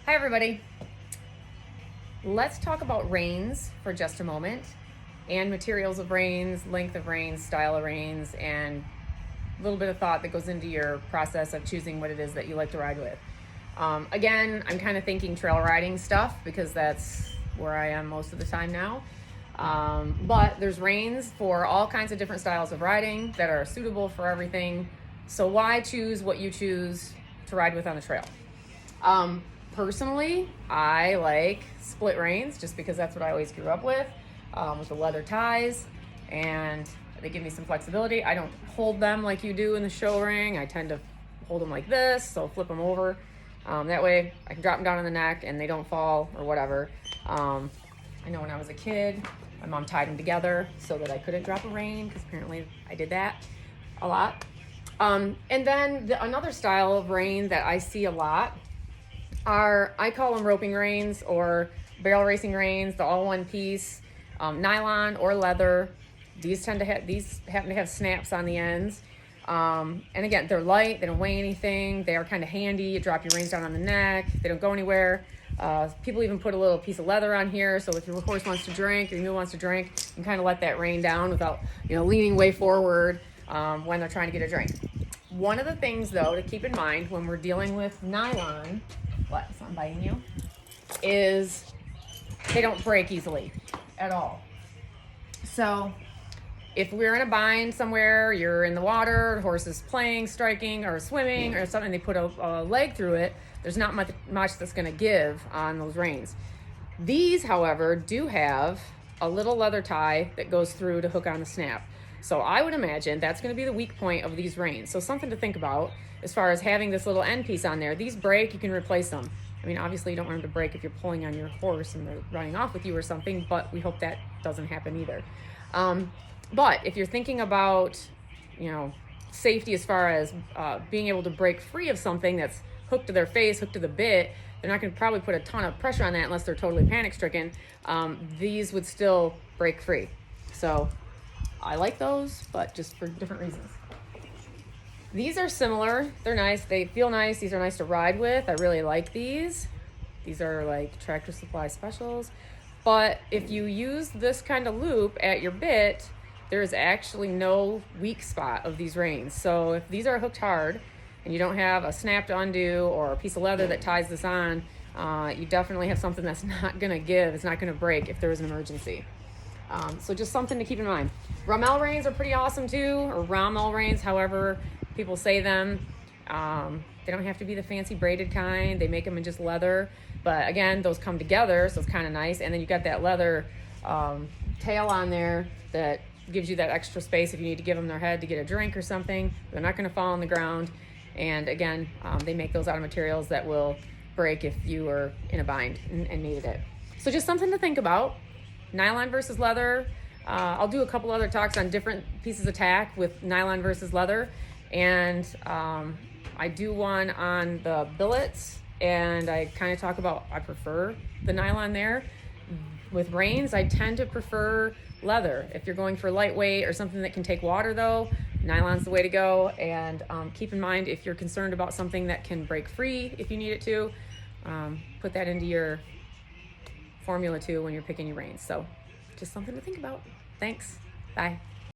Hi everybody. Let's talk about reins for just a moment, and materials of reins, length of reins, style of reins, and a little bit of thought that goes into your process of choosing what it is that you like to ride with. Again, I'm kind of thinking trail riding stuff because that's where I am most of the time now. But there's reins for all kinds of different styles of riding that are suitable for everything. So why choose what you choose to ride with on the trail? Personally, I like split reins just because that's what I always grew up with the leather ties, and they give me some flexibility. I don't hold them like you do in the show ring. I tend to hold them like this, so flip them over. That way I can drop them down on the neck and they don't fall or whatever. I know when I was a kid, my mom tied them together so that I couldn't drop a rein, because apparently I did that a lot. And then another style of rein that I see a lot I call them roping reins or barrel racing reins, the all one piece, nylon or leather. These happen to have snaps on the ends. And again, they're light, they don't weigh anything, they are kind of handy. You drop your reins down on the neck, they don't go anywhere. People even put a little piece of leather on here, so if your horse wants to drink, your mule wants to drink, you can kind of let that rein down without, leaning way forward when they're trying to get a drink. One of the things, though, to keep in mind when we're dealing with nylon, is not biting you, is they don't break easily at all. So if we're in a bind somewhere, you're in the water, the horse is playing, striking, or swimming, or something, they put a leg through it, there's not much that's going to give on those reins. These, however, do have a little leather tie that goes through to hook on the snap. So I would imagine that's going to be the weak point of these reins. So something to think about as far as having this little end piece on there. These break, you can replace them. I mean, obviously you don't want them to break if you're pulling on your horse and they're running off with you or something, but we hope that doesn't happen either. But if you're thinking about, safety as far as being able to break free of something that's hooked to their face, hooked to the bit, they're not going to probably put a ton of pressure on that unless they're totally panic-stricken. These would still break free. So I like those, but just for different reasons. These are similar. They're nice. They feel nice. These are nice to ride with. I really like these. These are like Tractor Supply specials. But if you use this kind of loop at your bit, there is actually no weak spot of these reins. So if these are hooked hard and you don't have a snap to undo or a piece of leather that ties this on, you definitely have something that's not going to give. It's not going to break if there is an emergency. So just something to keep in mind. Rommel reins are pretty awesome too, or Rommel reins, however people say them. They don't have to be the fancy braided kind. They make them in just leather. But again, those come together, so it's kind of nice. And then you got that leather tail on there that gives you that extra space if you need to give them their head to get a drink or something. They're not going to fall on the ground. And again, they make those out of materials that will break if you are in a bind and needed it. So just something to think about. Nylon versus leather. I'll do a couple other talks on different pieces of tack with nylon versus leather. And I do one on the billets, and I kind of talk about, I prefer the nylon there. With reins, I tend to prefer leather. If you're going for lightweight or something that can take water, though, nylon's the way to go. And keep in mind, if you're concerned about something that can break free if you need it to, put that into your formula too when you're picking your reins. So just something to think about. Thanks. Bye.